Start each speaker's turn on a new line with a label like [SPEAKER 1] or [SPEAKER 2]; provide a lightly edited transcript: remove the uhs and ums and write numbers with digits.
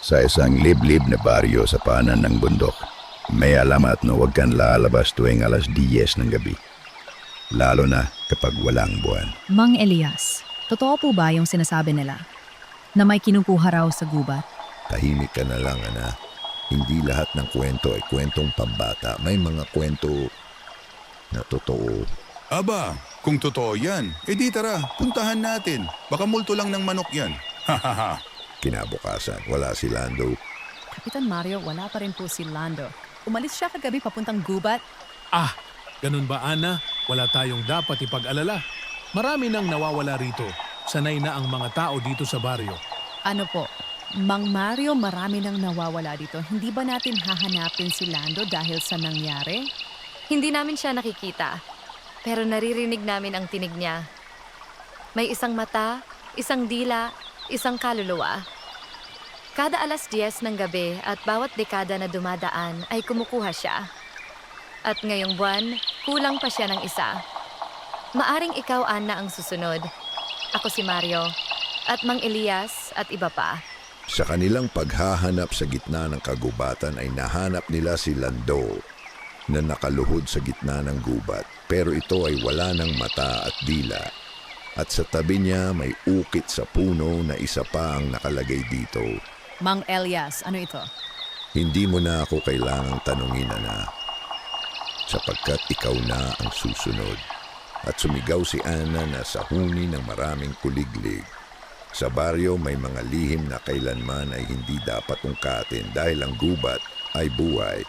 [SPEAKER 1] sa isang liblib na baryo sa paanan ng bundok. May alamat na huwag kang lalabas tuwing alas 10 ng gabi. Lalo na kapag walang buwan.
[SPEAKER 2] Mang Elias, totoo po ba yung sinasabi nila? Na may kinukuha raw sa gubat?
[SPEAKER 3] Tahimik ka na lang, anak. Hindi lahat ng kwento ay kwentong pambata. May mga kwento na totoo.
[SPEAKER 4] Aba, kung totoo yan, edi tara, puntahan natin. Baka multo lang ng manok yan. Hahaha.
[SPEAKER 3] Kinabukasan, wala si Lando.
[SPEAKER 2] Kapitan Mario, wala pa rin po si Lando. Umalis siya kagabi papuntang gubat.
[SPEAKER 5] Ah, ganun ba Ana? Wala tayong dapat ipag-alala. Marami nang nawawala rito. Sanay na ang mga tao dito sa baryo.
[SPEAKER 2] Ano po? Mang Mario, marami nang nawawala dito. Hindi ba natin hahanapin si Lando dahil sa nangyari?
[SPEAKER 6] Hindi namin siya nakikita, pero naririnig namin ang tinig niya. May isang mata, isang dila, isang kaluluwa. Kada alas 10 ng gabi at bawat dekada na dumadaan ay kumukuha siya. At ngayong buwan, kulang pa siya ng isa. Maaring ikaw, Ana, ang susunod. Ako si Mario, at Mang Elias, at iba pa.
[SPEAKER 3] Sa kanilang paghahanap sa gitna ng kagubatan ay nahanap nila si Lando na nakaluhod sa gitna ng gubat. Pero ito ay wala ng mata at dila. At sa tabi niya may ukit sa puno na isa pa ang nakalagay dito.
[SPEAKER 2] Mang Elias, ano ito?
[SPEAKER 3] Hindi mo na ako kailangang tanungin, Ana. Sapagkat ikaw na ang susunod. At sumigaw si Ana na sa huni ng maraming kuliglig. Sa baryo may mga lihim na kailanman ay hindi dapat ungkatin dahil ang gubat ay buhay.